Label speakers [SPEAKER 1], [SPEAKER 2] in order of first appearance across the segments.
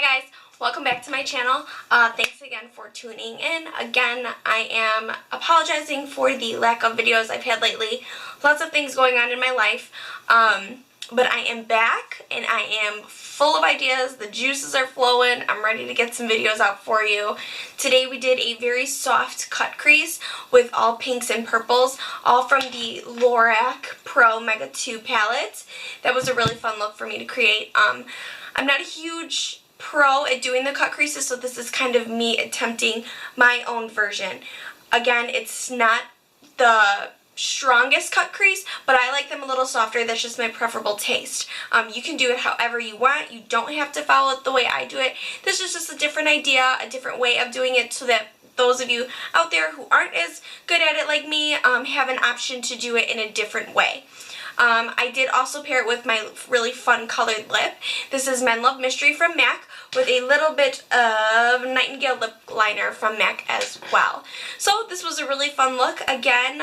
[SPEAKER 1] Hi guys, welcome back to my channel. Thanks again for tuning in. Again, I am apologizing for the lack of videos I've had lately. Lots of things going on in my life. But I am back and I am full of ideas. The juices are flowing. I'm ready to get some videos out for you. Today we did a very soft cut crease with all pinks and purples, all from the Lorac Pro Mega 2 palette. That was a really fun look for me to create. I'm not a huge pro at doing the cut creases, so this is kind of me attempting my own version. Again, it's not the strongest cut crease, but I like them a little softer. That's just my preferable taste. You can do it however you want. You don't have to follow it the way I do it. This is just a different idea, a different way of doing it, so that those of you out there who aren't as good at it like me have an option to do it in a different way. I did also pair it with my really fun colored lip. This is Men Love Mystery from MAC with a little bit of Nightingale lip liner from MAC as well. So this was a really fun look. Again,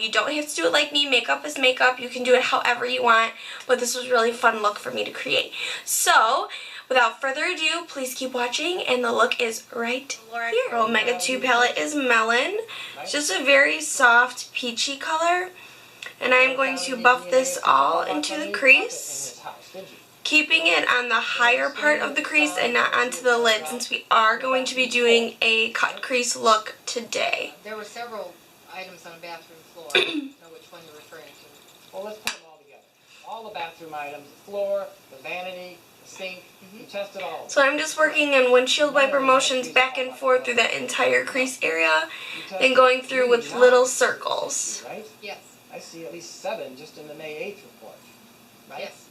[SPEAKER 1] you don't have to do it like me. Makeup is makeup. You can do it however you want, but this was a really fun look for me to create. So without further ado, please keep watching, and the look is right here. Pro Mega 2 palette is Melon. It's just a very soft peachy color. And I'm going to buff this all into the crease, keeping it on the higher part of the crease and not onto the lid, since we are going to be doing a cut crease look today.
[SPEAKER 2] There were several items on a bathroom floor. I don't know which one you're referring to.
[SPEAKER 3] Well, let's put them all together. All the bathroom items, the floor, the vanity, the sink, we tested all of them.
[SPEAKER 1] So I'm just working in windshield wiper motions back and forth through that entire crease area, and going through with little circles.
[SPEAKER 3] Right?
[SPEAKER 2] Yes.
[SPEAKER 3] I see at least 7 just in the May 8th report, right?
[SPEAKER 2] Yes.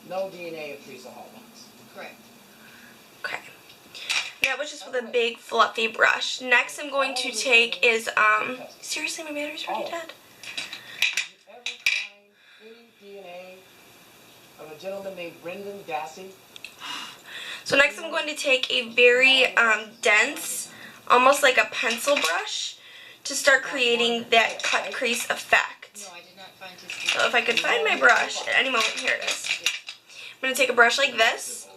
[SPEAKER 3] No DNA of Teresa Hallmarks.
[SPEAKER 2] Correct.
[SPEAKER 1] Okay. That was just with a big fluffy brush. Next I'm going to take is, seriously, my battery's already dead.
[SPEAKER 3] Did you ever find any DNA of a gentleman named Brendan Dassey?
[SPEAKER 1] So next I'm going to take a very dense, almost like a pencil brush, to start creating that cut crease effect.
[SPEAKER 2] No, I did not find his.
[SPEAKER 1] So if I could find my brush at any moment, here it is. I'm going to take a brush like this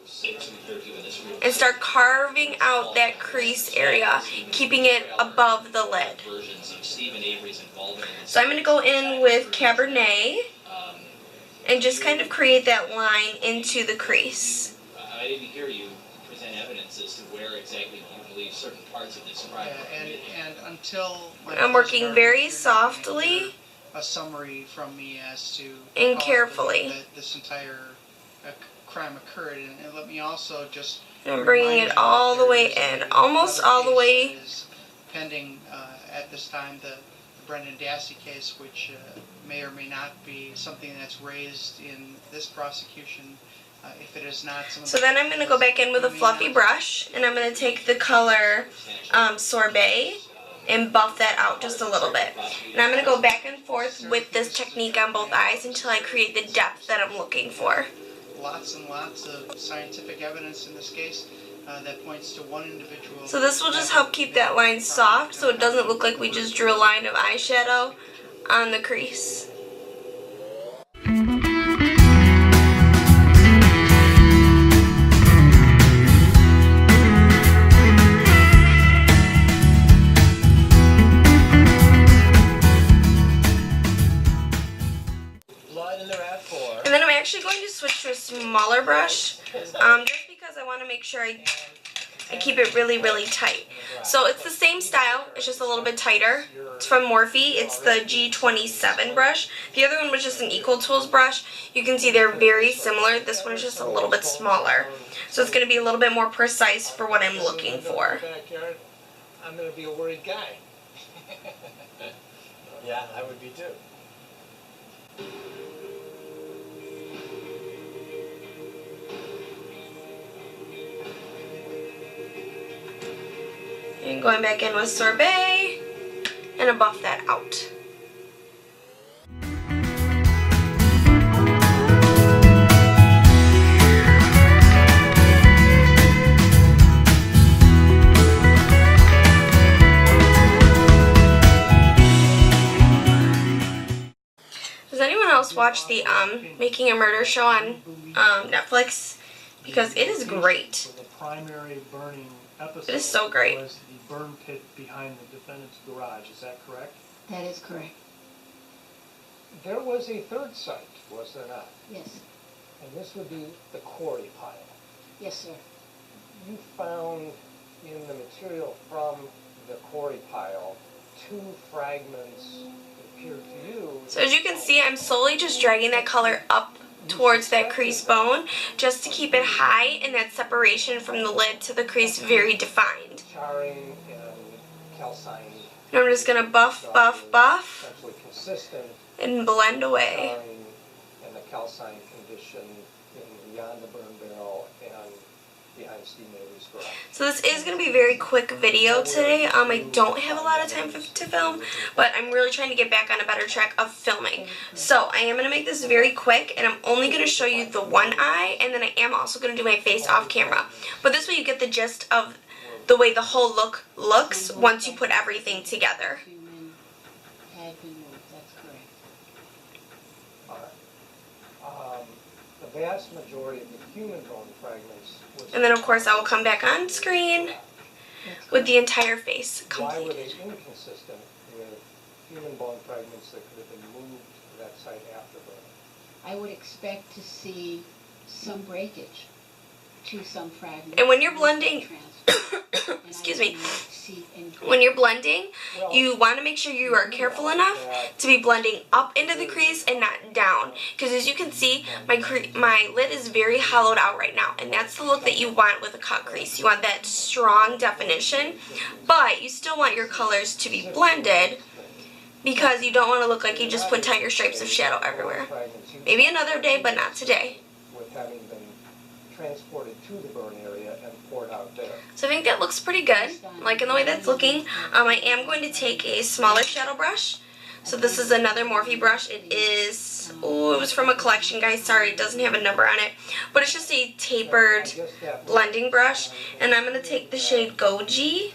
[SPEAKER 1] and start carving out that crease area, keeping it above the lid. So I'm going to go in with Cabernet and just kind of create that line into the crease.
[SPEAKER 4] I didn't hear you present evidence as to where exactly you believe certain parts of this crime
[SPEAKER 5] and until
[SPEAKER 1] I'm working very softly
[SPEAKER 5] a summary from me as to
[SPEAKER 1] and
[SPEAKER 5] how
[SPEAKER 1] carefully.
[SPEAKER 5] that this entire crime occurred, and let me also just
[SPEAKER 1] I'm bringing it all the way in, almost all the way.
[SPEAKER 5] Pending at this time the Brendan Dassey case, which may or may not be something that's raised in this prosecution. If it is not, so
[SPEAKER 1] then I'm going to go back in with a fluffy brush, and I'm going to take the color Sorbet and buff that out just a little bit. And I'm going to go back and forth with this technique on both eyes until I create the depth that I'm looking for.
[SPEAKER 5] Lots and lots of scientific evidence in this case that points to one individual.
[SPEAKER 1] So this will just help keep that line soft so it doesn't look like we just drew a line of eyeshadow on the crease. And then I'm actually going to switch to a smaller brush, just because I want to make sure I keep it really, really tight. So it's the same style, it's just a little bit tighter. It's from Morphe. It's the G27 brush. The other one was just an Equal Tools brush. You can see they're very similar. This one is just a little bit smaller. So it's going to be a little bit more precise for what I'm looking for.
[SPEAKER 3] I'm going to be a worried guy. Yeah, I would be too.
[SPEAKER 1] And going back in with Sorbet, and I buff that out. Does anyone else watch the Making a Murder show on Netflix? because it is great.
[SPEAKER 6] So the primary burning episode
[SPEAKER 1] It is so great.
[SPEAKER 6] was the burn pit behind the defendant's garage. Is that correct?
[SPEAKER 7] That is correct.
[SPEAKER 8] There was a third site, was there not?
[SPEAKER 7] Yes.
[SPEAKER 8] And this would be the quarry pile.
[SPEAKER 7] Yes, sir.
[SPEAKER 8] You found in the material from the quarry pile 2 fragments that appear to you.
[SPEAKER 1] So as you can see, I'm slowly just dragging that color up towards that crease bone just to keep it high and that separation from the lid to the crease very defined.
[SPEAKER 8] Charring and calcine.
[SPEAKER 1] And I'm just going to buff, buff, buff,
[SPEAKER 8] Essentially consistent.
[SPEAKER 1] and blend away.
[SPEAKER 8] Charring and the calcine condition beyond the burn barrel and behind Steve Mabry's garage.
[SPEAKER 1] So this is going to be a very quick video today. I don't have a lot of time to film, but I'm really trying to get back on a better track of filming. So I am going to make this very quick, and I'm only going to show you the one eye, and then I am also going to do my face off camera. But this way you get the gist of the way the whole look looks once you put everything together.
[SPEAKER 7] Human had been moved, that's correct.
[SPEAKER 8] All right. The vast majority of the human bone fragments was...
[SPEAKER 1] And then of course I will come back on screen with the entire face
[SPEAKER 8] Why were
[SPEAKER 1] completed.
[SPEAKER 8] they inconsistent with human bone fragments that could have been moved to that site after burning?
[SPEAKER 7] I would expect to see some breakage to some fragments.
[SPEAKER 1] And when you're blending, excuse me, when you're blending, you want to make sure you are careful enough to be blending up into the crease and not down. Because as you can see, my lid is very hollowed out right now. And that's the look that you want with a cut crease. You want that strong definition, but you still want your colors to be blended because you don't want to look like you just put tiger stripes of shadow everywhere. Maybe another day, but not today.
[SPEAKER 8] With having been transported to the burn area and poured out there.
[SPEAKER 1] So I think that looks pretty good. Like in the way that's looking, I am going to take a smaller shadow brush. So this is another Morphe brush. It is, oh, it was from a collection, guys. Sorry, it doesn't have a number on it. But it's just a tapered blending brush. And I'm going to take the shade Gogi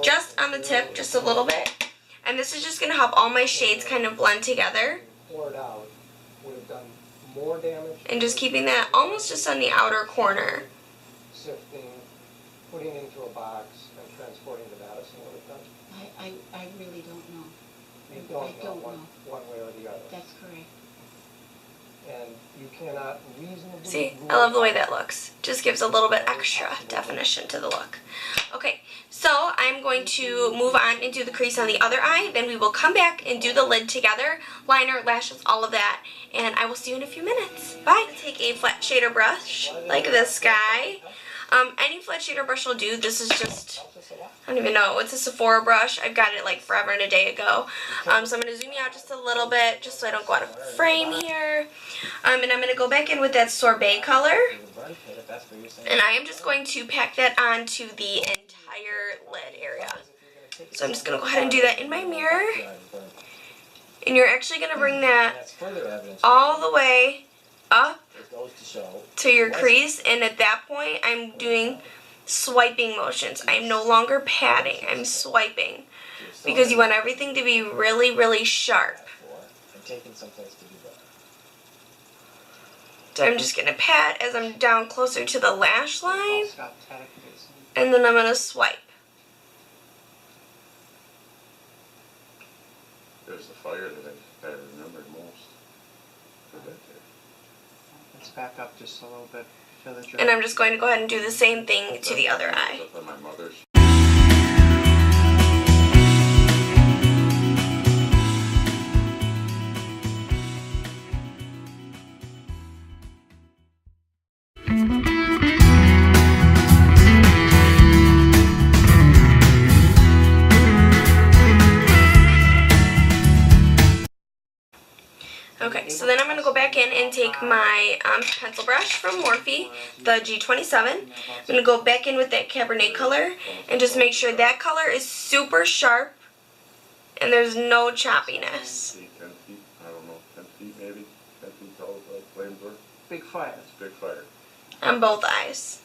[SPEAKER 1] just on the tip, just a little bit. And this is just going to help all my shades kind of blend together.
[SPEAKER 8] Poured out would have done more damage.
[SPEAKER 1] And just keeping that almost just on the outer corner.
[SPEAKER 8] Sifting, putting into a box, and transporting to Madison would have done.
[SPEAKER 7] I really don't know.
[SPEAKER 8] You don't
[SPEAKER 7] I don't
[SPEAKER 8] know
[SPEAKER 7] know.
[SPEAKER 8] one way or the other.
[SPEAKER 7] That's correct.
[SPEAKER 8] And you cannot reasonably...
[SPEAKER 1] See, I love the way that looks. Just gives a little bit extra definition to the look. Okay, so I'm going to move on and do the crease on the other eye. Then we will come back and do the lid together. Liner, lashes, all of that. And I will see you in a few minutes. Bye. Take a flat shader brush like this guy. Any flat shader brush will do. This is just, I don't even know, it's a Sephora brush. I've got it like forever and a day ago. So I'm going to zoom you out just a little bit just so I don't go out of frame here. And I'm going to go back in with that Sorbet color. And I am just going to pack that onto the entire lid area. So I'm just going to go ahead and do that in my mirror. And you're actually going to bring that all the way up to your crease, and at that point I'm doing swiping motions. I'm no longer patting, I'm swiping, because you want everything to be really, really sharp. So I'm just going to pat as I'm down closer to the lash line, and then I'm going to swipe.
[SPEAKER 9] There's the fire that I remembered most.
[SPEAKER 5] Let's back up just a little bit.
[SPEAKER 1] And I'm just going to go ahead and do the same thing to the other eye.
[SPEAKER 9] My mother's.
[SPEAKER 1] Okay, so then I'm going to go back in and take my pencil brush from Morphe, the G27. I'm going to go back in with that Cabernet color and just make sure that color is super sharp and there's no choppiness.
[SPEAKER 9] 10 feet, I don't know, 10 feet maybe, 10 feet tall, like flames were.
[SPEAKER 5] Big fire.
[SPEAKER 9] It's a big fire.
[SPEAKER 1] On both eyes.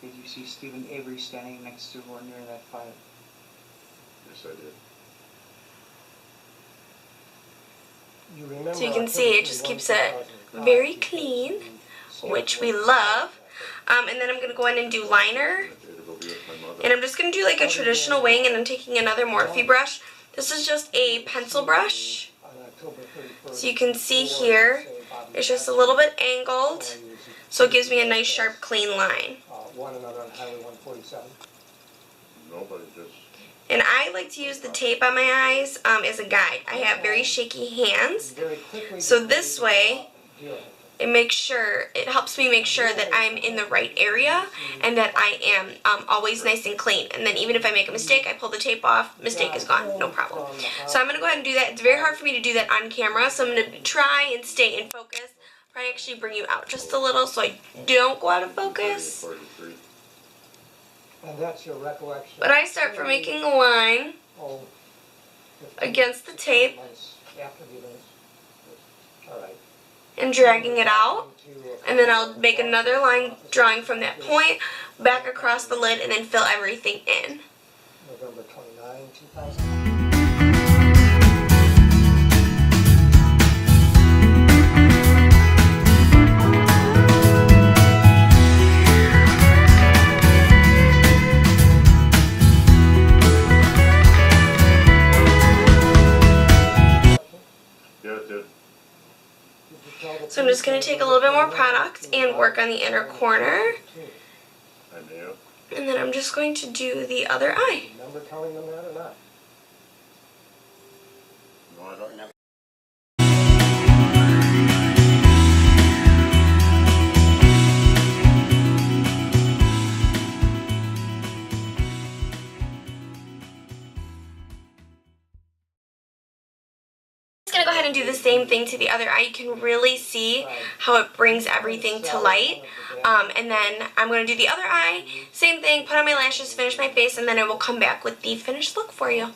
[SPEAKER 5] Did you see Stephen Avery standing next to or near that fire?
[SPEAKER 9] Yes, I did.
[SPEAKER 1] So you can see it just keeps it very clean, which we love. And then I'm going to go in and do liner.
[SPEAKER 9] It'll be with my mother.
[SPEAKER 1] And I'm just going to do like a traditional wing, and I'm taking another Morphe brush. This is just a pencil brush. So you can see here, it's just a little bit angled, so it gives me a nice sharp clean line.
[SPEAKER 8] One another on Highway 147.
[SPEAKER 9] Nobody just.
[SPEAKER 1] And I like to use the tape on my eyes as a guide. I have very shaky hands, so this way it helps me make sure that I'm in the right area and that I am always nice and clean. And then even if I make a mistake, I pull the tape off, mistake is gone, no problem. So I'm going to go ahead and do that. It's very hard for me to do that on camera, so I'm going to try and stay in focus. Probably actually bring you out just a little so I don't go out of focus.
[SPEAKER 8] And that's your recollection.
[SPEAKER 1] But I start from making a line against the tape
[SPEAKER 8] After the events. All right.
[SPEAKER 1] and dragging it out. And then I'll make another line drawing from that point back across the lid and then fill everything in.
[SPEAKER 8] November 29, 2000.
[SPEAKER 1] So I'm just going to take a little bit more product and work on the inner corner. And then I'm just going to do the other eye.
[SPEAKER 8] Remember telling them that or not?
[SPEAKER 9] No, I don't.
[SPEAKER 1] I'm going to go ahead and do the same thing to the other eye. You can really see how it brings everything to light. And then I'm going to do the other eye, same thing, put on my lashes, finish my face, and then I will come back with the finished look for you.